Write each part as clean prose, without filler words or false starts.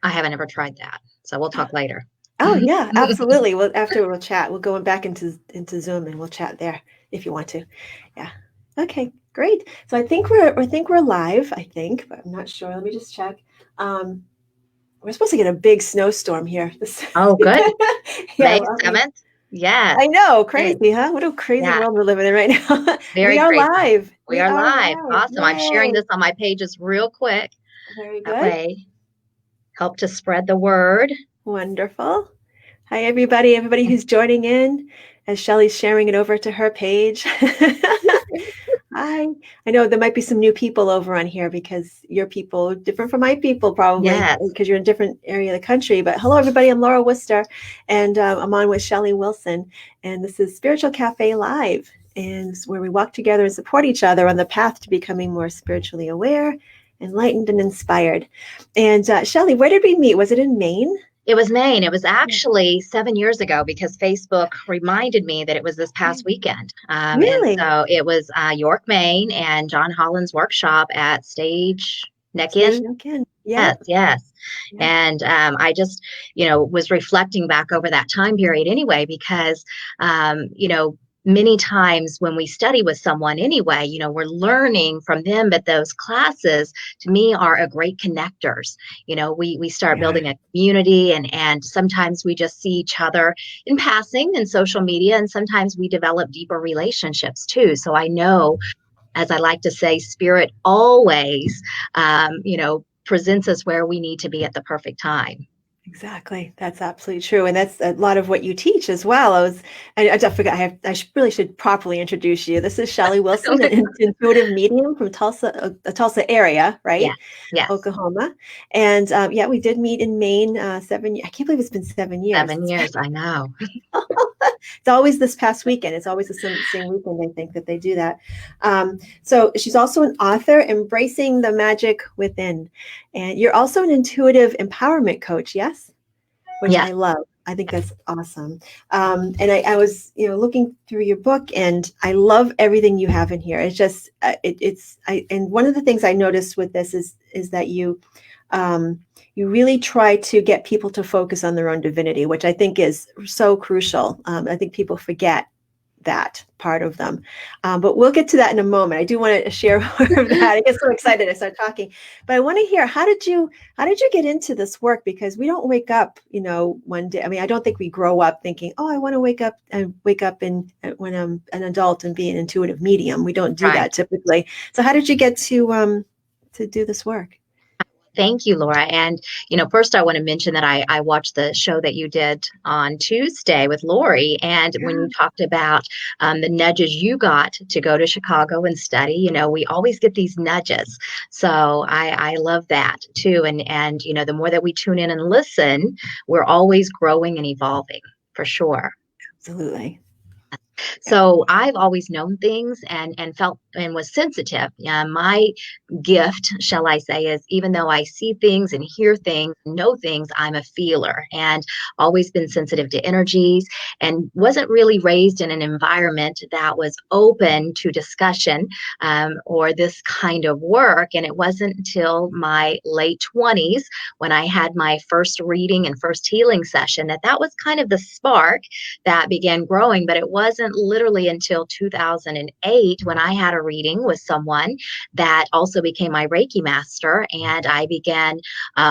I haven't ever tried that. So we'll talk later. Oh yeah, absolutely. Well, after we'll chat. We'll go back into Zoom and we'll chat there if you want to. Yeah. Okay, great. So I think we're live, I think, but I'm not sure. Let me just check. Um, we're supposed to get a big snowstorm here. Oh, good. Yeah, May well, 7th. Yes. I know, Big. crazy, huh? What a crazy Yeah. world we're living in right now. We Very are crazy. live. We We are are live. live. Awesome. I'm sharing Yay. this on my pages real quick. Very That good. way, help to spread the word. Wonderful. Hi, everybody who's joining in as Shelly's sharing it over to her page. Hi. I know there might be some new people over on here because your people are different from my people, probably Yes. because you're in a different area of the country. But hello, everybody. I'm Laura Wooster, and I'm on with Shelly Wilson. And this is Spiritual Cafe Live, and it's where we walk together and support each other on the path to becoming more spiritually aware, enlightened, and inspired. And Shelly, where did we meet? Was it in Maine? It was Maine. It was Yeah. actually 7 years ago because Facebook reminded me that it was this past weekend. And Really? so it was York, Maine, and John Holland's workshop at Stage Neck Stage In. again. Yeah. Yes, yes. Yeah. And I just, was reflecting back over that time period anyway, because, many times when we study with someone anyway, we're learning from them, but those classes to me are a great connectors. We start They are. building a community, and sometimes we just see each other in passing in social media, and sometimes we develop deeper relationships too. So I know, as I like to say, spirit always, presents us where we need to be at the perfect time. Exactly. That's absolutely true. And that's a lot of what you teach as well. I just forgot, really should properly introduce you. This is Shelly Wilson, an intuitive medium from Tulsa, the Tulsa area, right? Yes, yes. Oklahoma. And yeah, we did meet in Maine 7 years. I can't believe it's been 7 years. 7 years, I know. It's always this past weekend. It's always the same weekend, I think, that they do that. So she's also an author, Embracing the Magic Within. And you're also an intuitive empowerment coach, yes? Which Yes. I love. I think that's awesome. And I was, looking through your book, and I love everything you have in here. It's just, and one of the things I noticed with this is that you really try to get people to focus on their own divinity, which I think is so crucial. I think people forget that part of them. But we'll get to that in a moment. I do want to share more of that. I get so excited I start talking. But I want to hear, how did you get into this work? Because we don't wake up, one day. I mean, I don't think we grow up thinking, oh, I want to wake up when I'm an adult and be an intuitive medium. We don't do Right. that typically. So how did you get to do this work? Thank you, Laura. And, first I want to mention that I watched the show that you did on Tuesday with Lori. And when you talked about the nudges you got to go to Chicago and study, we always get these nudges. So I love that too. And, the more that we tune in and listen, we're always growing and evolving for sure. Absolutely. Yeah. So I've always known things and felt and was sensitive. My gift, shall I say, is even though I see things and hear things, know things, I'm a feeler and always been sensitive to energies and wasn't really raised in an environment that was open to discussion or this kind of work. And it wasn't until my late 20s when I had my first reading and first healing session that was kind of the spark that began growing. But it wasn't literally until 2008 when I had a reading with someone that also became my Reiki master, and I began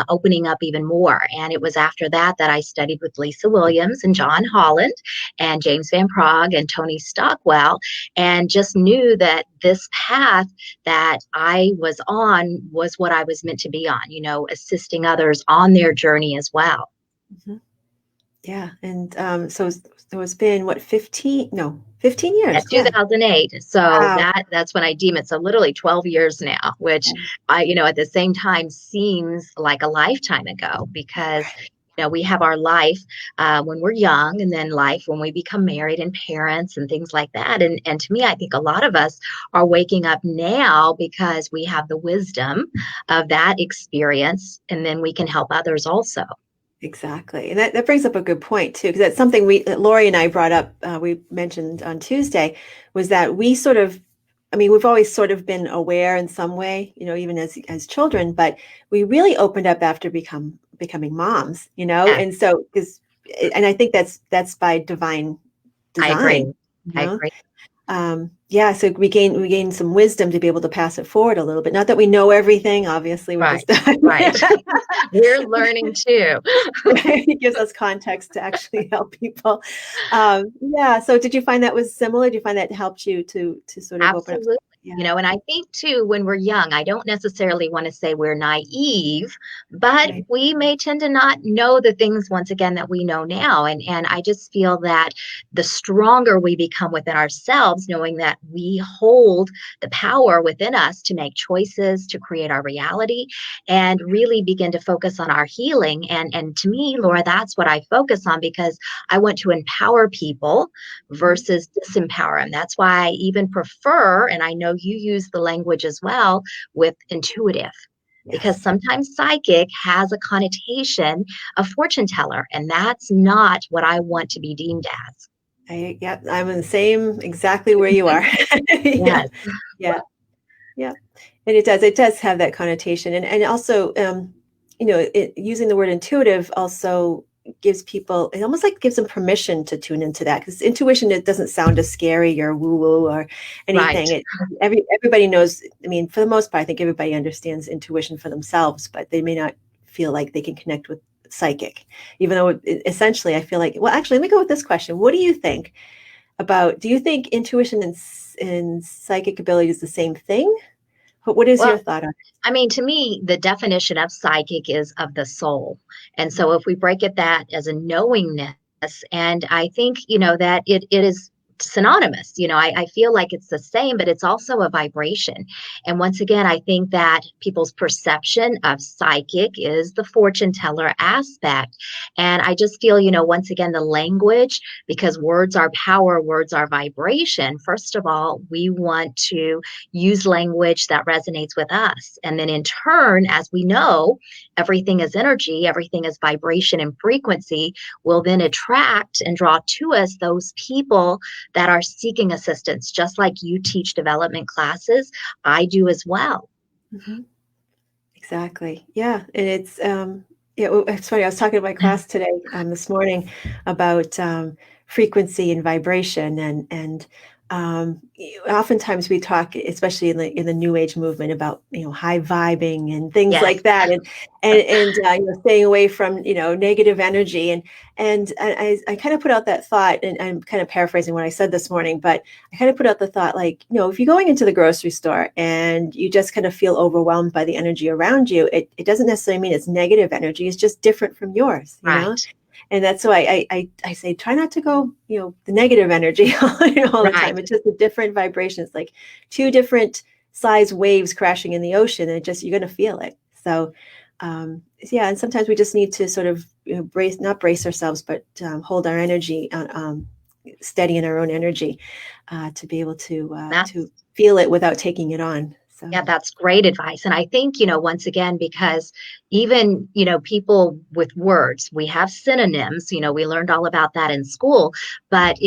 opening up even more. And it was after that that I studied with Lisa Williams and John Holland and James Van Prague and Tony Stockwell, and just knew that this path that I was on was what I was meant to be on, assisting others on their journey as well. Mm-hmm. Yeah. And so it's been what, 15? No, 15 years. At Yeah. 2008. So Wow. that's when I deem it. So literally 12 years now, which I, at the same time seems like a lifetime ago because, we have our life when we're young and then life when we become married and parents and things like that. And to me, I think a lot of us are waking up now because we have the wisdom of that experience and then we can help others also. Exactly. And that brings up a good point too, because that's something that Lori and I brought up, we mentioned on Tuesday, was that we've always sort of been aware in some way, even as children, but we really opened up after becoming moms, you know? Yes, And so, and I think that's by divine I agree. design, you I know? agree. Yeah, so we gain some wisdom to be able to pass it forward a little bit. Not that we know everything, obviously, with this Right. time. Right. We're learning too. It gives us context to actually help people. Yeah. So, did you find that was similar? Did you find that helped you to sort of open up? Absolutely. Yeah. And I think too, when we're young, I don't necessarily want to say we're naive, but Right. we may tend to not know the things once again that we know now. And I just feel that the stronger we become within ourselves, knowing that we hold the power within us to make choices, to create our reality, and really begin to focus on our healing. And to me, Laura, that's what I focus on because I want to empower people Mhm. versus disempower them. That's why I even prefer, and I know you use the language as well, with intuitive. Because Yes. sometimes psychic has a connotation of fortune teller, and that's not what I want to be deemed as. Yeah, I'm in the same exactly where you are. Yeah. Yes, Yeah. Yeah. And it does have that connotation. And also, using the word intuitive also gives people, it almost like gives them permission to tune into that, because intuition, it doesn't sound as scary or woo woo or right, anything. Everybody knows. I mean, for the most part, I think everybody understands intuition for themselves, but they may not feel like they can connect with psychic, even though essentially I feel like, well, actually, let me go with this question. What do you think about, do you think intuition and psychic ability is the same thing? What is well, your thought on I mean, to me, the definition of psychic is of the soul. And it? so if we break it that as a knowingness, and I think, that it is synonymous. I feel like it's the same, but it's also a vibration. And once again, I think that people's perception of psychic is the fortune teller aspect. And I just feel, once again, the language, because words are power, words are vibration. First of all, we want to use language that resonates with us. And then in turn, as we know, everything is energy, everything is vibration and frequency, will then attract and draw to us those people that are seeking assistance. Just like you teach development classes, I do as well. Mhm. Exactly. Yeah, and it's funny. I was talking to my class today, this morning, about frequency and vibration, and oftentimes we talk, especially in the New Age movement, about high vibing and things Yes. like that, and staying away from negative energy, and I kind of put out that thought, and I'm kind of paraphrasing what I said this morning, but I kind of put out the thought, like, if you're going into the grocery store and you just kind of feel overwhelmed by the energy around you, it doesn't necessarily mean it's negative energy. It's just different from yours, Right. And that's why I say, try not to go, the negative energy all the Right. time. It's just a different vibration. It's like two different size waves crashing in the ocean, and you're going to feel it. So, yeah, and sometimes we just need to sort of not brace ourselves, but hold our energy steady in our own energy, to be able to That's feel it without taking it on. So, Yeah, that's great advice. And I think, once again, because even, people with words, we have synonyms, we learned all about that in school. But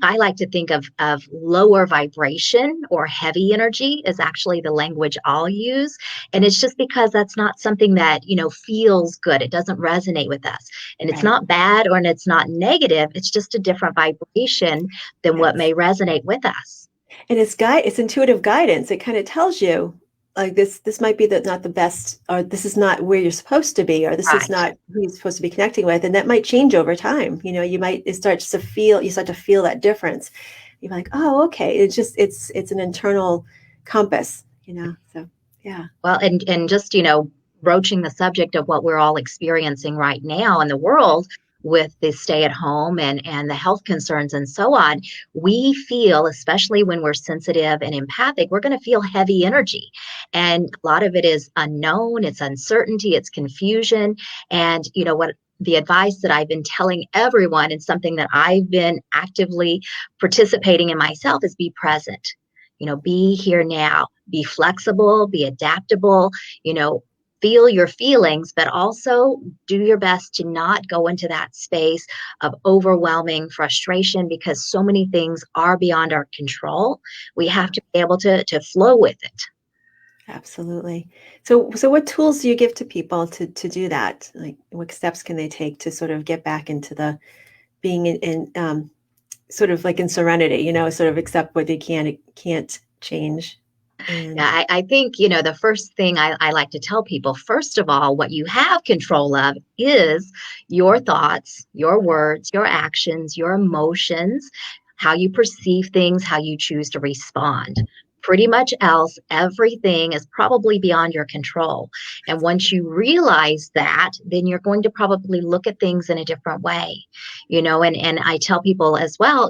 I like to think of lower vibration or heavy energy is actually the language I'll use. And it's just because that's not something that, feels good. It doesn't resonate with us. And it's right. not bad or and it's not negative. It's just a different vibration than what Yes. may resonate with us. And it's intuitive guidance. It kind of tells you, like, this might be not the best, or this is not where you're supposed to be, or this is Right. not who you're supposed to be connecting with, and that might change over time. You start to feel that difference. You're like, oh, okay. It's an internal compass. So yeah. Well, and just, broaching the subject of what we're all experiencing right now in the world with the stay at home and the health concerns and so on, we feel, especially when we're sensitive and empathic, we're going to feel heavy energy. And a lot of it is unknown, it's uncertainty, it's confusion. And what the advice that I've been telling everyone and something that I've been actively participating in myself is be present. Be here now, be flexible, be adaptable, you know, feel your feelings, but also do your best to not go into that space of overwhelming frustration because so many things are beyond our control. We have to be able to flow with it. Absolutely. So what tools do you give to people to do that? Like, what steps can they take to sort of get back into the being in sort of like in serenity, sort of accept what they can't change. Yeah, And I think, the first thing I like to tell people, first of all, what you have control of is your thoughts, your words, your actions, your emotions, how you perceive things, how you choose to respond. Pretty much else, everything is probably beyond your control. And once you realize that, then you're going to probably look at things in a different way, and I tell people as well,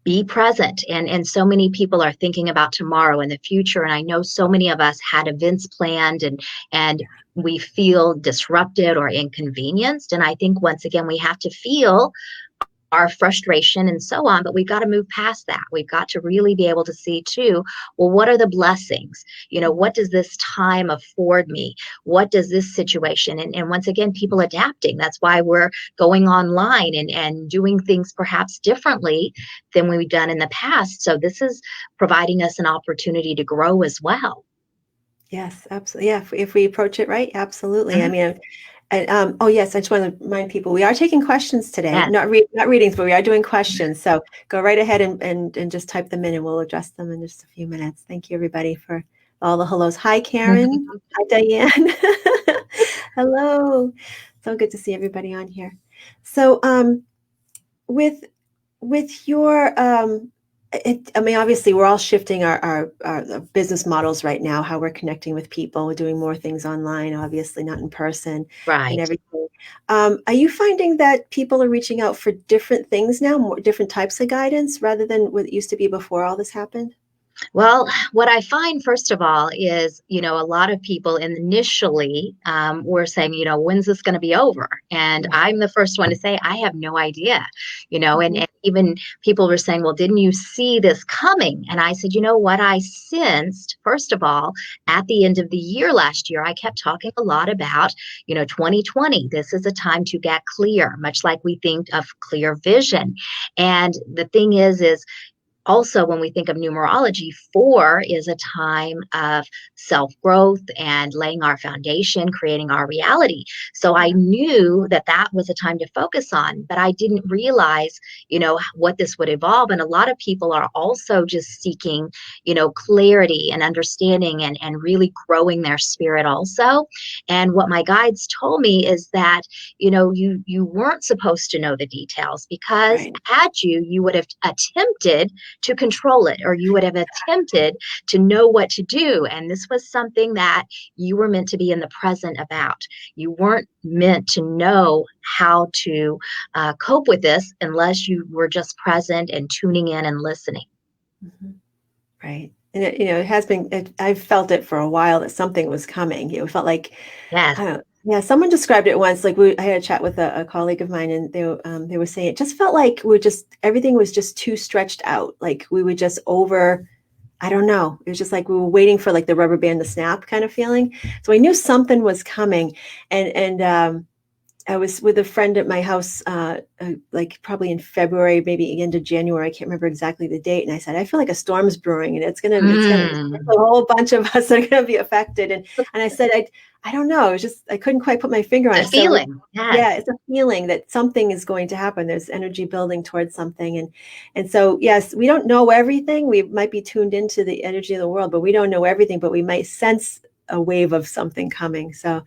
be present, and so many people are thinking about tomorrow and the future, and I know so many of us had events planned, and we feel disrupted or inconvenienced, and I think once again we have to feel our frustration and so on, but we've got to move past that. We've got to really be able to see too, well, what are the blessings? What does this time afford me? What does this situation? And once again, people adapting. That's why we're going online and doing things perhaps differently than we've done in the past. So this is providing us an opportunity to grow as well. yes, absolutely. Yeah, if we approach it right, absolutely. I Mhm. mean, oh yes, I just want to remind people we are taking questions today, Yes. not readings, but we are doing questions. So go right ahead and just type them in, and we'll address them in just a few minutes. Thank you, everybody, for all the hellos. Hi, Karen. Hi, Diane. Hello. So good to see everybody on here. So, with your I mean, obviously we're all shifting our business models right now, how we're connecting with people. We're doing more things online, obviously not in person and Right. everything. Are you finding that people are reaching out for different things now, more different types of guidance rather than what it used to be before all this happened? Well, what I find, first of all, is, a lot of people initially were saying, when's this going to be over? And Right. I'm the first one to say, I have no idea, Mhm. and even people were saying, well, didn't you see this coming? And I said, you know what I sensed, first of all, at the end of the year last year, I kept talking a lot about, 2020. This is a time to get clear, much like we think of clear vision. And the thing is, also, when we think of numerology, 4 is a time of self growth and laying our foundation, creating our reality. So I Yeah. knew that that was a time to focus on, but I didn't realize, what this would evolve. And a lot of people are also just seeking, clarity and understanding, and really growing their spirit also. And what my guides told me is that, you weren't supposed to know the details, because Right. had you would have attempted to control it, or you would have attempted to know what to do. And this was something that you were meant to be in the present about. You weren't meant to know how to cope with this unless you were just present and tuning in and listening. Mhm. Right. And it has been, I've felt it for a while that something was coming. It felt like, Yes. I don't know. Yeah, someone described it once. Like I had a chat with a colleague of mine, and they were saying it just felt like everything was just too stretched out. Like we were just over. I don't know. It was just like we were waiting for like the rubber band to snap kind of feeling. So I knew something was coming, and I was with a friend at my house, like probably in February, maybe end of January. I can't remember exactly the date. And I said, I feel like a storm's brewing, and Mm. a whole bunch of us are gonna be affected. And I said, I don't know. It was just I couldn't quite put my finger on A it. So feeling. yeah, Yes. it's a feeling that something is going to happen. There's energy building towards something, and so yes, we don't know everything. We might be tuned into the energy of the world, but we don't know everything. But we might sense a wave of something coming. So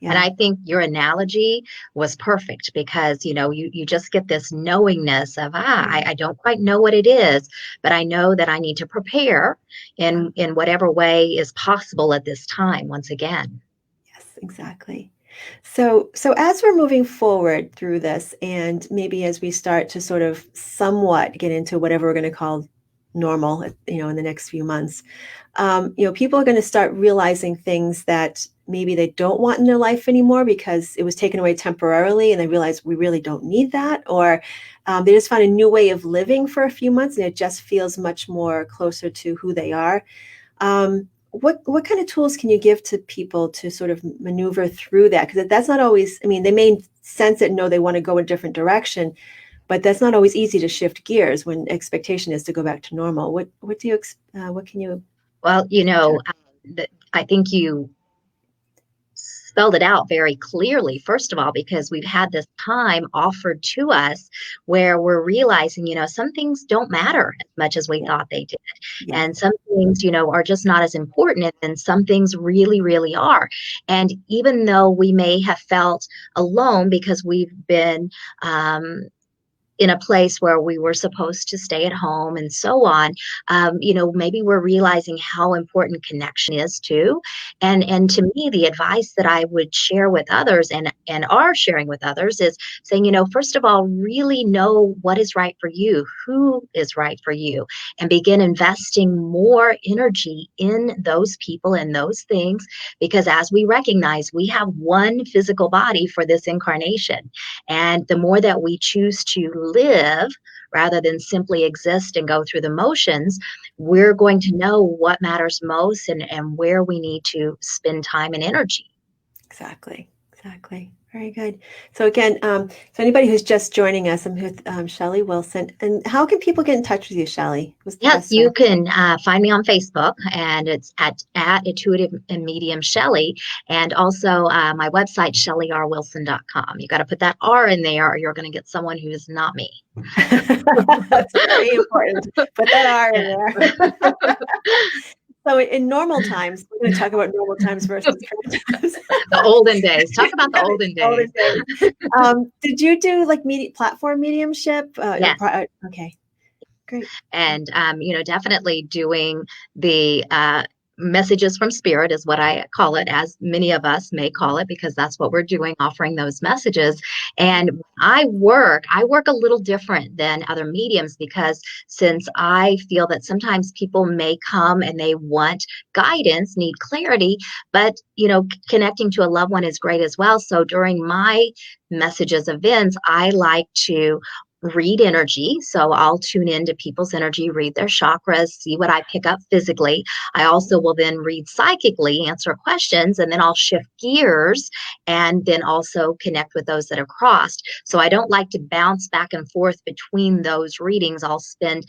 And yeah. I think your analogy was perfect, because, you just get this knowingness of, I don't quite know what it is, but I know that I need to prepare Yeah. in whatever way is possible at this time, once again. Yes, exactly. So as we're moving forward through this, and maybe as we start to sort of somewhat get into whatever we're going to call normal, in the next few months, people are going to start realizing things that maybe they don't want in their life anymore because it was taken away temporarily, and they realize we really don't need that, or they just find a new way of living for a few months, and it just feels much more closer to who they are. What kind of tools can you give to people to sort of maneuver through that? Because that's not always. I mean, they may sense it and know they want to go a different direction, but that's not always easy to shift gears when expectation is to go back to normal. What can you Well, suggest? I think you spelled it out very clearly, first of all, because we've had this time offered to us where we're realizing, some things don't matter as much as we Yeah. thought they did. Yes. And some things, are just not as important. And some things really, really are. And even though we may have felt alone because we've been, in a place where we were supposed to stay at home and so on, maybe we're realizing how important connection is too. And to me, the advice that I would share with others and are sharing with others is saying, first of all, really know what is right for you, who is right for you, and begin investing more energy in those people and those things, because as we recognize, we have one physical body for this incarnation. And the more that we choose to live rather than simply exist and go through the motions, we're going to know what matters most and where we need to spend time and energy. Exactly. Exactly. Very good. So again, so anybody who's just joining us, I'm with Shelly Wilson. And how can people get in touch with you, Shelly? What's the Yes, best way? you can find me on Facebook, and it's at Intuitive and Medium Shelly, and also my website, shellyrwilson.com. You got to put that R in there, or you're going to get someone who is not me. That's very important. Put that R in there. So in normal times, we're going to talk about normal times versus current times. The olden days. Talk about the olden Olden days. days. Did you do like platform mediumship? Yes. Okay, great. And definitely doing the messages from spirit is what I call it, as many of us may call it, because that's what we're doing, offering those messages. And I work a little different than other mediums, because since I feel that sometimes people may come and they want guidance, need clarity, but connecting to a loved one is great as well. So during my messages events, I like to read energy. So I'll tune into people's energy, read their chakras, see what I pick up physically. I also will then read psychically, answer questions, and then I'll shift gears and then also connect with those that have crossed. So I don't like to bounce back and forth between those readings. I'll spend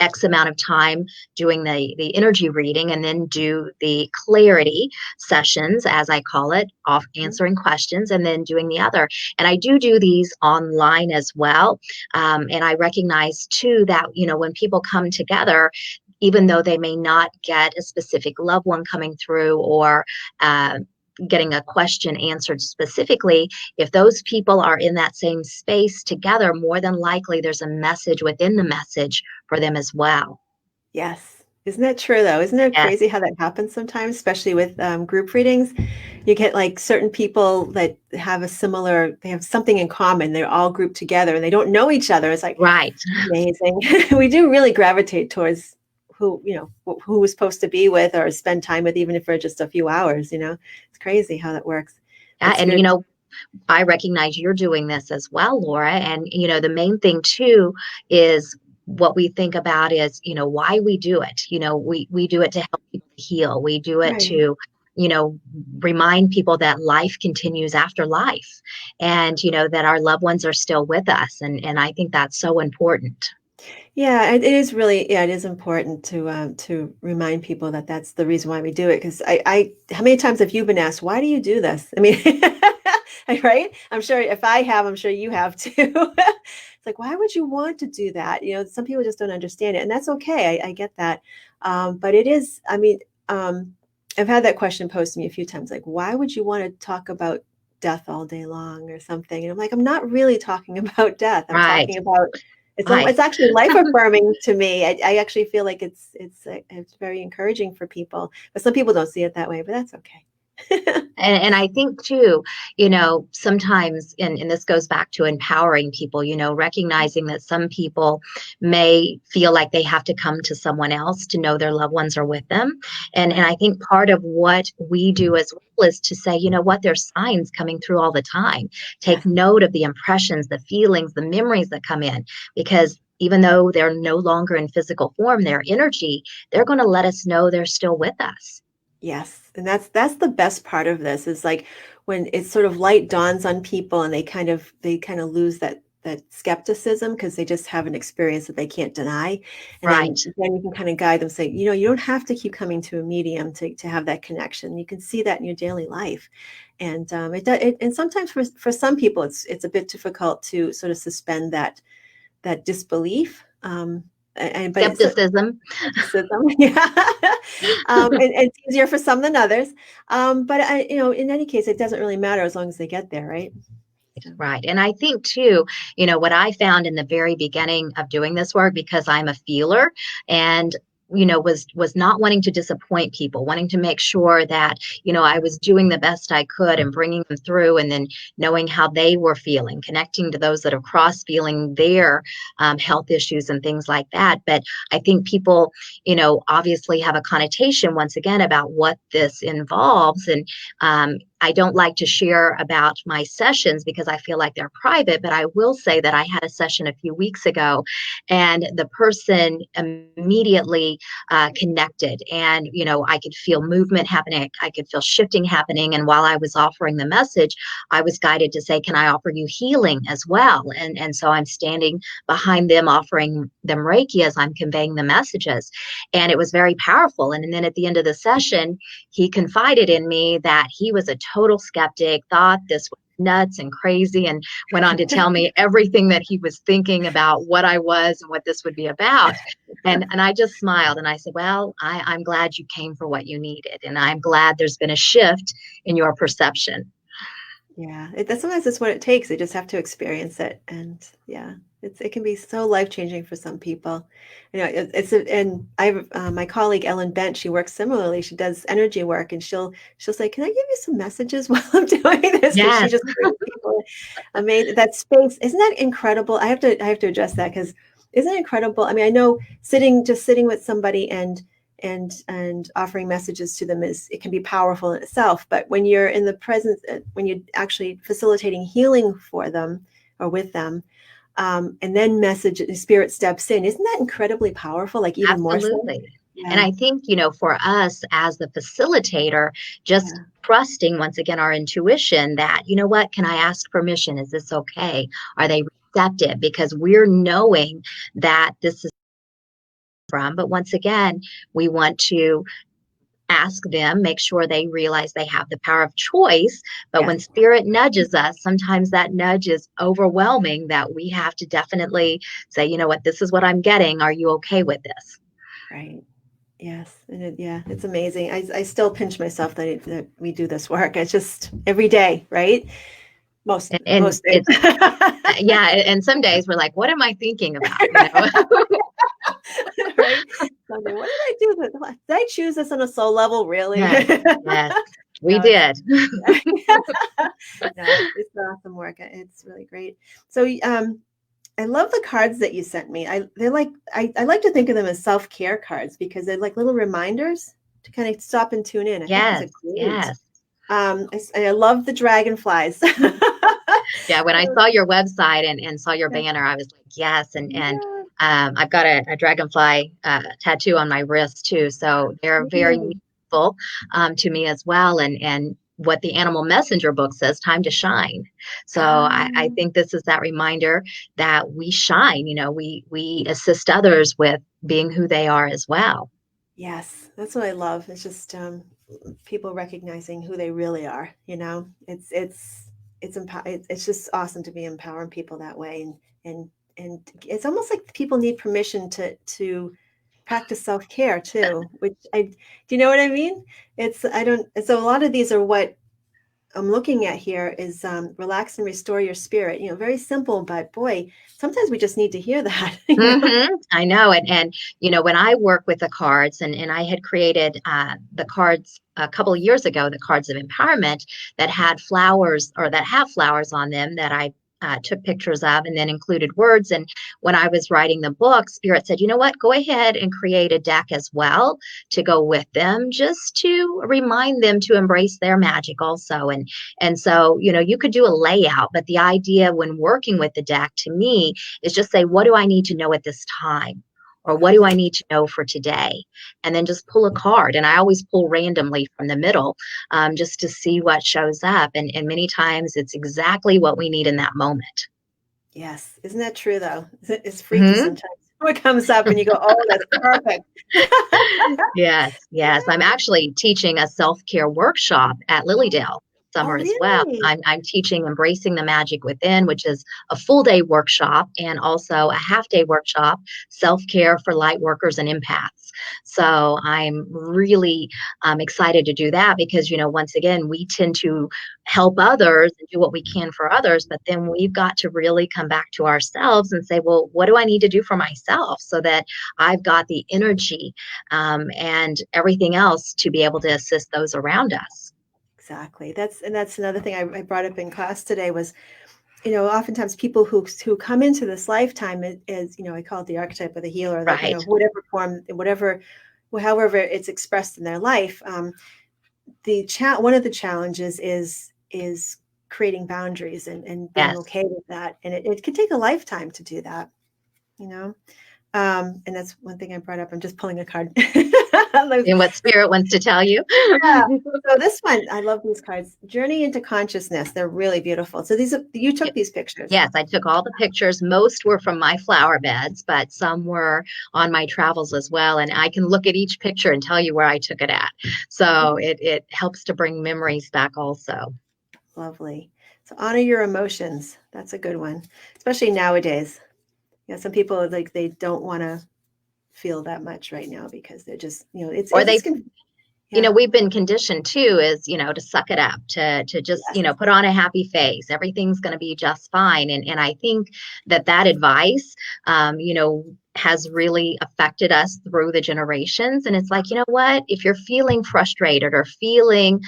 X amount of time doing the energy reading and then do the clarity sessions, as I call it, off answering questions and then doing the other. And I do these online as well. And I recognize too that, when people come together, even though they may not get a specific loved one coming through or getting a question answered specifically, if those people are in that same space together, more than likely there's a message within the message for them as well. Yes. Isn't that true though? Isn't it Yes. crazy how that happens sometimes, especially with group readings? You get like certain people that have they have something in common. They're all grouped together and they don't know each other. It's like Right. amazing. We do really gravitate towards who we're supposed to be with or spend time with, even if for just a few hours, It's crazy how that works. Yeah, It's and good. I recognize you're doing this as well, Laura. And the main thing too is what we think about is, why we do it. We do it to help people heal. We do it Right. to, you know, remind people that life continues after life, and that our loved ones are still with us. And I think that's so important. Yeah, it is really, yeah, it is important to remind people that that's the reason why we do it. Because how many times have you been asked, why do you do this? I mean, right? I'm sure if I have, I'm sure you have too. It's like, why would you want to do that? Some people just don't understand it, and that's okay. I get that. But it is, I mean, I've had that question posed to me a few times, like, why would you want to talk about death all day long or something? And I'm like, I'm not really talking about death. I'm Right. talking about Right. it's actually life affirming to me. I actually feel like it's very encouraging for people, but some people don't see it that way. But that's okay. And I think too, sometimes, and this goes back to empowering people, recognizing that some people may feel like they have to come to someone else to know their loved ones are with them. And I think part of what we do as well is to say, what, there's signs coming through all the time. Take Yes. note of the impressions, the feelings, the memories that come in, because even though they're no longer in physical form, their energy, they're going to let us know they're still with us. Yes, and that's the best part of this is like when it's sort of light dawns on people and they kind of lose that skepticism because they just have an experience that they can't deny. And Right. then you can kind of guide them, say, you don't have to keep coming to a medium to have that connection. You can see that in your daily life. And and sometimes for some people, it's a bit difficult to sort of suspend that disbelief. But it's Skepticism. skepticism, yeah. And it's easier for some than others. But in any case, it doesn't really matter as long as they get there, right? So. Right. And I think too, what I found in the very beginning of doing this work, because I'm a feeler and was not wanting to disappoint people, wanting to make sure that, I was doing the best I could and bringing them through, and then knowing how they were feeling, connecting to those that are cross feeling their health issues and things like that. But I think people, obviously have a connotation once again about what this involves. And I don't like to share about my sessions because I feel like they're private, but I will say that I had a session a few weeks ago and the person immediately connected, and I could feel movement happening, I could feel shifting happening, and while I was offering the message, I was guided to say, can I offer you healing as well? And so I'm standing behind them offering them Reiki as I'm conveying the messages, and it was very powerful. And then at the end of the session, he confided in me that he was a total skeptic, thought this was nuts and crazy, and went on to tell me everything that he was thinking about what I was and what this would be about. And I just smiled and I said, well, I'm glad you came for what you needed. And I'm glad there's been a shift in your perception. Yeah, sometimes it's what it takes. They just have to experience it. And yeah, it can be so life-changing for some people. And I have my colleague Ellen Bent, she works similarly. She does energy work, and she'll say, can I give you some messages while I'm doing this? Because she Yes. just brings people amazing. That space, isn't that incredible? I have to address that because isn't it incredible? I mean, I know sitting with somebody and offering messages to them it can be powerful in itself. But when you're in the presence, when you're actually facilitating healing for them or with them, and then spirit steps in, isn't that incredibly powerful? Like even more so? Absolutely. Yeah. And I think, for us as the facilitator, just trusting once again our intuition that, what, can I ask permission? Is this okay? Are they receptive? Because we're knowing that this is from, but once again, we want to ask them, make sure they realize they have the power of choice. But when spirit nudges us, sometimes that nudge is overwhelming that we have to definitely say, what, this is what I'm getting. Are you okay with this? Right. Yes. And it's amazing. I still pinch myself that we do this work. It's just every day, right? Most days. Yeah. And some days we're like, what am I thinking about? Right? Sunday, what did I do? Did I choose this on a soul level? Really? Yes, we did. No, it's awesome work. It's really great. So, I love the cards that you sent me. I like to think of them as self-care cards because they're like little reminders to kind of stop and tune in. I think it's great. Yes. I love the dragonflies. Yeah, when I saw your website and saw your banner, I was like, yes. And I've got a dragonfly tattoo on my wrist too. So they're very meaningful to me as well. And what the Animal Messenger book says, time to shine. So I think this is that reminder that we shine, we assist others with being who they are as well. Yes, that's what I love. It's just people recognizing who they really are. It's just awesome to be empowering people that way, and it's almost like people need permission to practice self-care too. Do you know what I mean? So a lot of these are what I'm looking at here is relax and restore your spirit. Very simple, but boy, sometimes we just need to hear that. I know. And when I work with the cards, and I had created the cards a couple of years ago, the cards of empowerment that had flowers, or that have flowers on them, that I took pictures of and then included words. And when I was writing the book, Spirit said, you know what, go ahead and create a deck as well to go with them, just to remind them to embrace their magic also. And so, you could do a layout, but the idea when working with the deck to me is just say, what do I need to know at this time? Or what do I need to know for today? And then just pull a card. And I always pull randomly from the middle just to see what shows up. And many times it's exactly what we need in that moment. Yes. Isn't that true though? It's freaky Hmm. sometimes. What comes up and you go, oh, that's perfect. Yes, yes. I'm actually teaching a self-care workshop at Lilydale Oh, summer as well. really? I'm teaching Embracing the Magic Within, which is a full day workshop and also a half day workshop, self-care for light workers and empaths. So I'm really excited to do that because, once again, we tend to help others and do what we can for others, but then we've got to really come back to ourselves and say, well, what do I need to do for myself so that I've got the energy and everything else to be able to assist those around us. Exactly. That's another thing I brought up in class today was, oftentimes people who come into this lifetime is, I call it the archetype of the healer, that, Right. whatever form, whatever, however it's expressed in their life. One of the challenges is creating boundaries and being Yes. okay with that. And it can take a lifetime to do that, you know. And that's one thing I brought up. I'm just pulling a card. And what spirit wants to tell you. Yeah. So this one, I love these cards. Journey into Consciousness. They're really beautiful. So you took these pictures. Yes, I took all the pictures. Most were from my flower beds, but some were on my travels as well. And I can look at each picture and tell you where I took it at. So it helps to bring memories back also. Lovely. So honor your emotions. That's a good one, especially nowadays. Some people like they don't want to feel that much right now because they're just, Or it's they can, yeah, we've been conditioned too is to suck it up, to just yes, put on a happy face, everything's going to be just fine. And I think that advice has really affected us through the generations. And it's like, you know what, if you're feeling frustrated or feeling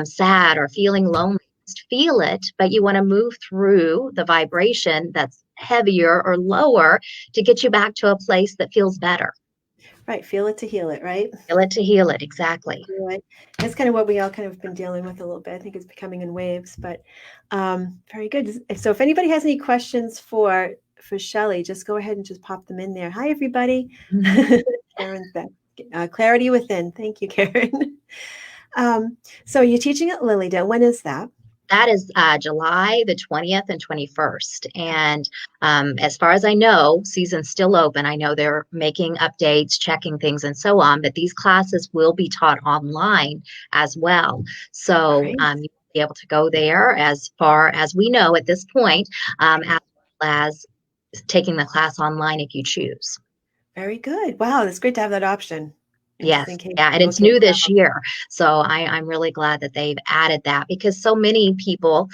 sad or feeling lonely, just feel it, but you want to move through the vibration that's heavier or lower to get you back to a place that feels better. right. Feel it to heal it, right? Feel it to heal it, exactly. Right. That's kind of what we all kind of been dealing with a little bit. I think it's becoming in waves, but very good. So if anybody has any questions for Shelly, just go ahead and just pop them in there. Hi, everybody. Mhm. Karen's back. Clarity Within. Thank you, Karen. So you're teaching at Lilydale. When is that? That is July the 20th and 21st. And as far as I know, season's still open. I know they're making updates, checking things, and so on, but these classes will be taught online as well. So Great. you'll be able to go there as far as we know at this point, as well as taking the class online if you choose. Very good. Wow, it's great to have that option. And just in Yes. case Yeah. And people it's can't new this travel. year. So I'm really glad that they've added that because so many people,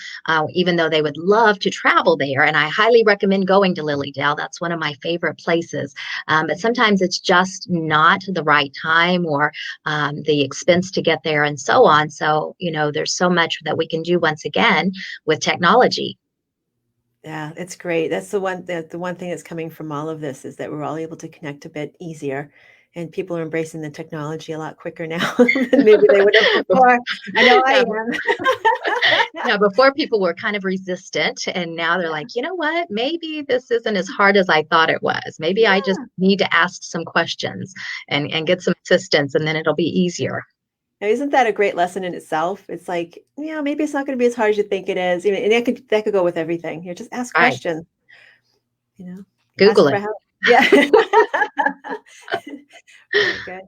even though they would love to travel there, and I highly recommend going to Lilydale, that's one of my favorite places. But sometimes it's just not the right time or the expense to get there and so on. So, there's so much that we can do once again with technology. Yeah, it's great. That's the one thing that's coming from all of this is that we're all able to connect a bit easier, and people are embracing the technology a lot quicker now than maybe they would have before. I know I Yeah, am. yeah, before people were kind of resistant, and now they're like, you know what? Maybe this isn't as hard as I thought it was. Maybe I just Yeah. need to ask some questions and get some assistance, and then it'll be easier. Now, isn't that a great lesson in itself? It's like, maybe it's not going to be as hard as you think it is. And that could go with everything. Just ask Right. questions. You know, ask Google for it. help. Yeah. Very good.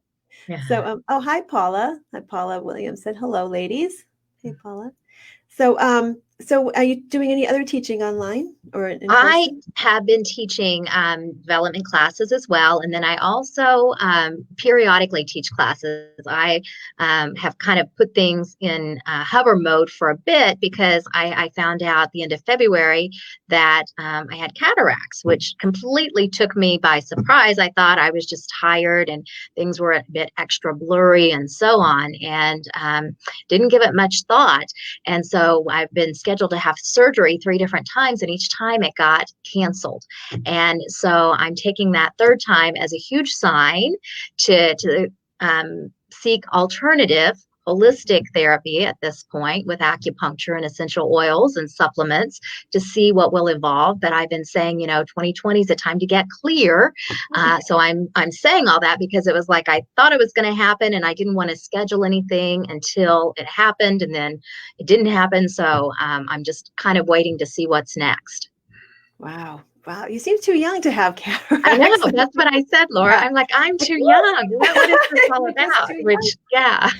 Yeah. So, hi, Paula. Hi, Paula Williams said, hello, ladies. Hey, Paula. So are you doing any other teaching online or in I person? have been teaching development classes as well. And then I also periodically teach classes. I have kind of put things in hover mode for a bit because I found out at the end of February that I had cataracts, which completely took me by surprise. I thought I was just tired and things were a bit extra blurry and so on, and didn't give it much thought. And so I've been scheduled to have surgery 3 different times, and each time it got canceled. And so I'm taking that third time as a huge sign to seek alternative holistic therapy at this point with acupuncture and essential oils and supplements to see what will evolve. But I've been saying, 2020 is a time to get clear. So I'm saying all that because it was like I thought it was going to happen, and I didn't want to schedule anything until it happened, and then it didn't happen. So I'm just kind of waiting to see what's next. Wow. Wow. You seem too young to have I know, cataracts. that's what I said, Laura. Yeah. I'm like, "I'm Like, too what? young. What is this all You're just about?" too young. Which yeah,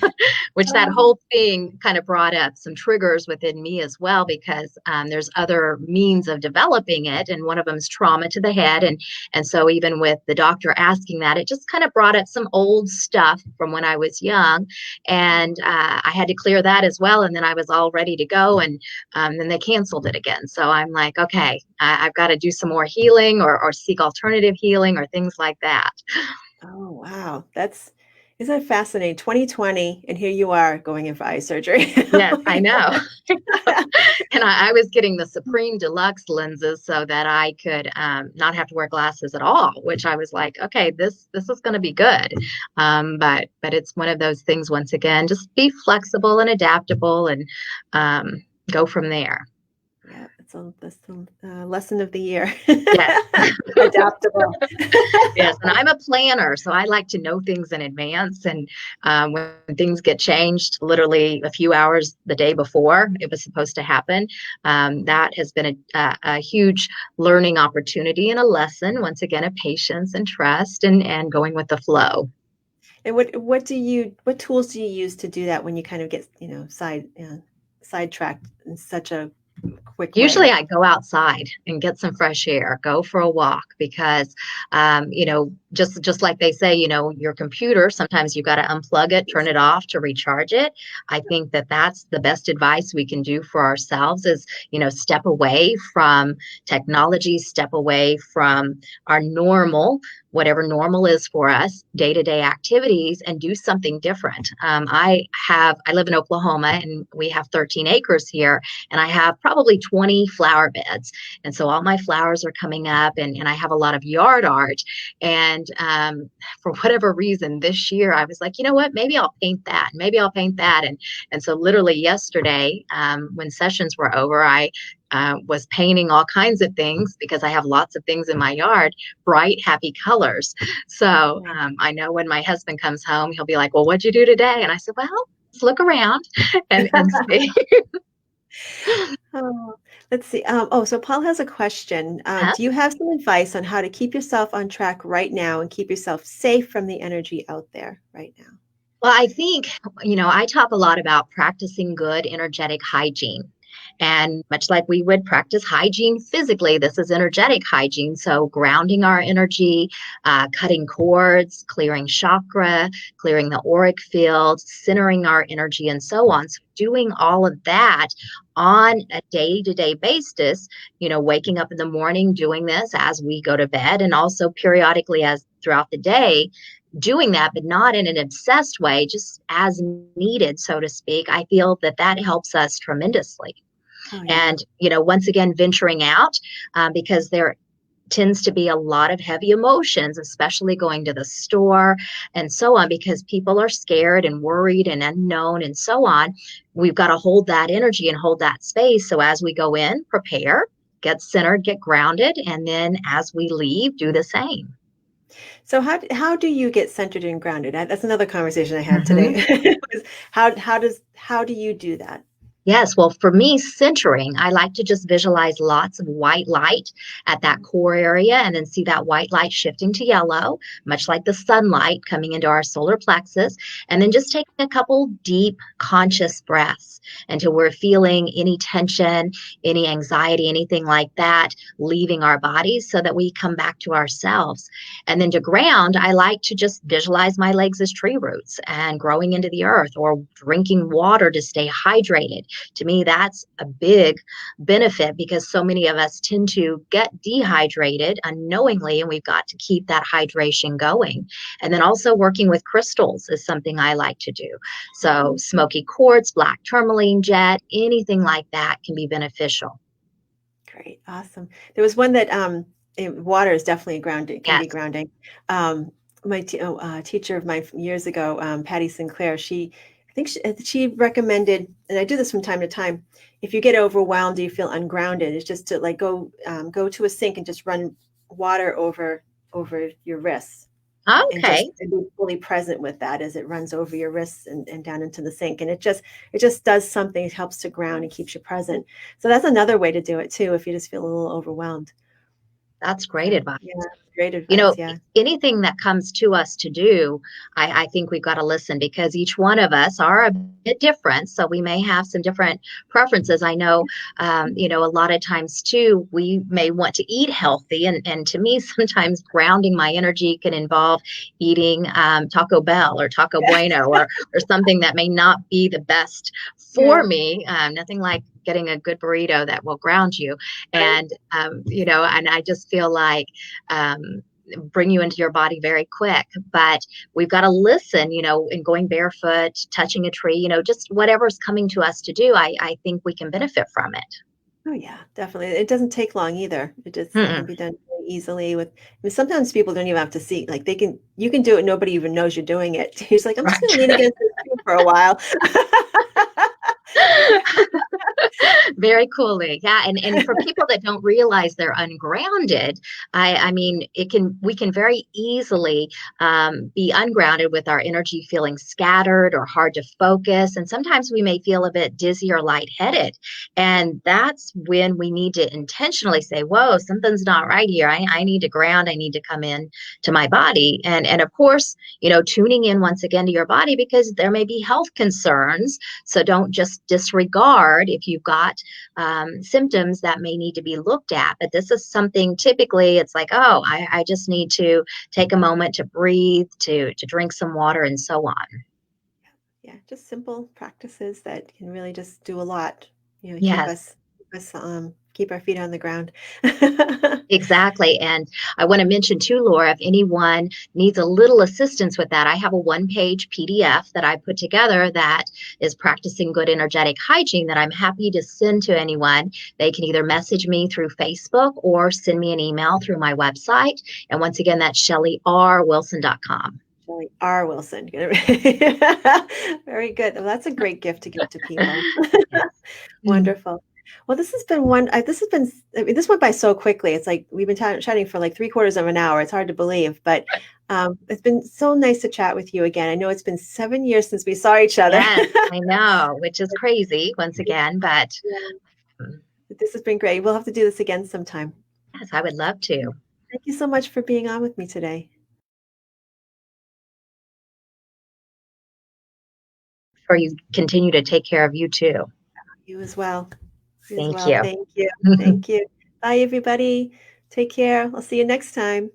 which that Um, whole thing kind of brought up some triggers within me as well because, there's other means of developing it, and one of them is trauma to the head, and so even with the doctor asking that, it just kind of brought up some old stuff from when I was young, and, I had to clear that as well, and then I was all ready to go, and, then they canceled it again. So I'm like, "Okay, I've gotta do some more healing or seek alternative healing or things like that." oh, wow. Isn't that fascinating? 2020, and here you are going in for eye surgery. Yes, I know. And I was getting the Supreme Deluxe lenses so that I could, not have to wear glasses at all, which I was like, "Okay, this is gonna be good." But it's one of those things once again, just be flexible and adaptable and, go from there. Yeah, that's the lesson of the year. Yes. Adaptable. Yes, and I'm a planner, so I like to know things in advance, and, when things get changed literally a few hours the day before it was supposed to happen, that has been a huge learning opportunity and a lesson, once again, of patience and trust and going with the flow. And what tools do you use to do that when you kind of get, sidetracked in such a quick Usually way? I go outside and get some fresh air, go for a walk because, just like they say, your computer, sometimes you got to unplug it, turn it off to recharge it. I think that that's the best advice we can do for ourselves is, step away from technology, step away from our normal, whatever normal is for us, day-to-day activities and do something different. I live in Oklahoma and we have 13 acres here and I have probably 20 flower beds. And so all my flowers are coming up and I have a lot of yard art. And for whatever reason, this year I was like, you know what, maybe I'll paint that. Maybe I'll paint that. And so literally yesterday, when sessions were over, I was painting all kinds of things because I have lots of things in my yard, bright, happy colors. So Yeah. I know when my husband comes home, he'll be like, well, what'd you do today? And I said, well, let's look around and see. Oh, let's see. So Paul has a question. Huh? Do you have some advice on how to keep yourself on track right now and keep yourself safe from the energy out there right now? Well, I think, I talk a lot about practicing good energetic hygiene. And much like we would practice hygiene physically, this is energetic hygiene. So, grounding our energy, cutting cords, clearing chakra, clearing the auric field, centering our energy, and so on. So, doing all of that on a day to day basis, waking up in the morning, doing this as we go to bed, and also periodically as throughout the day doing that, but not in an obsessed way, just as needed, so to speak. I feel that that helps us tremendously. Oh, yeah. And, once again, venturing out because there tends to be a lot of heavy emotions, especially going to the store and so on, because people are scared and worried and unknown and so on. We've got to hold that energy and hold that space. So as we go in, prepare, get centered, get grounded, and then as we leave, do the same. So how do you get centered and grounded? That's another conversation I had today. Mhm. How do you do that? Yes, well, for me, centering, I like to just visualize lots of white light at that core area and then see that white light shifting to yellow, much like the sunlight coming into our solar plexus. And then just taking a couple deep, conscious breaths until we're feeling any tension, any anxiety, anything like that leaving our bodies so that we come back to ourselves. And then to ground, I like to just visualize my legs as tree roots and growing into the earth or drinking water to stay hydrated. To me, that's a big benefit because so many of us tend to get dehydrated unknowingly, and we've got to keep that hydration going. And then also working with crystals is something I like to do. So, smoky quartz, black tourmaline jet, anything like that can be beneficial. Great, awesome. There was one that water is definitely grounding, can be Yes. grounding. My teacher of mine from years ago, Patty Sinclair, I think she recommended, and I do this from time to time. If you get overwhelmed, or you feel ungrounded, it's just to like go to a sink and just run water over your wrists and just Okay. be fully present with that as it runs over your wrists and down into the sink. And it just does something. It helps to ground and keeps you present. So that's another way to do it too, if you just feel a little overwhelmed. That's great So advice. yeah, great advice. Yeah. Anything that comes to us to do, I think we've got to listen because each one of us are a bit different. So we may have some different preferences. I know, a lot of times too, we may want to eat healthy. And to me, sometimes grounding my energy can involve eating Taco Bell or Taco Bueno or something that may not be the best Yeah. for me. Nothing like getting a good burrito that will ground you. Right. And I just feel like, bring you into your body very quick. But we've got to listen, and going barefoot, touching a tree, just whatever's coming to us to do, I think we can benefit from it. Oh yeah, definitely. It doesn't take long either. It can Mm-mm. be done very easily with. I mean, sometimes people don't even have to see. Like you can do it. Nobody even knows you're doing it. He's like, I'm just going to lean Right. against this tree for a while. Very coolly. Yeah. And for people that don't realize they're ungrounded, I mean, we can very easily be ungrounded with our energy feeling scattered or hard to focus. And sometimes we may feel a bit dizzy or lightheaded. And that's when we need to intentionally say, whoa, something's not right here. I need to ground. I need to come in to my body. And of course, tuning in once again to your body because there may be health concerns, so don't just disregard if you've got symptoms that may need to be looked at. But this is something typically it's like, oh, I just need to take a moment to breathe, to drink some water, and so on. Yeah, just simple practices that can really just do a lot. Yes. Keep our feet on the ground. Exactly. And I want to mention too, Laura, if anyone needs a little assistance with that, I have a one-page PDF that I put together that is practicing good energetic hygiene that I'm happy to send to anyone. They can either message me through Facebook or send me an email through my website. And once again, that's ShellyRWilson.com. Shelly R. Wilson. Very good. Well, that's a great gift to give to people. Yes. Wonderful. Well, this has been I mean, this went by so quickly. It's like we've been chatting for like three-quarters of an hour. It's hard to believe, but it's been so nice to chat with you again. I know it's been 7 years since we saw each other. Yes, I know, which is crazy once again, but Yeah, um, this has been great. We'll have to do this again sometime. yes, I would love to. Thank you so much for being on with me today. For you continue to take care of you too. You as well. You as Thank well. you. Thank you. Thank you. Bye, everybody. Take care. I'll see you next time.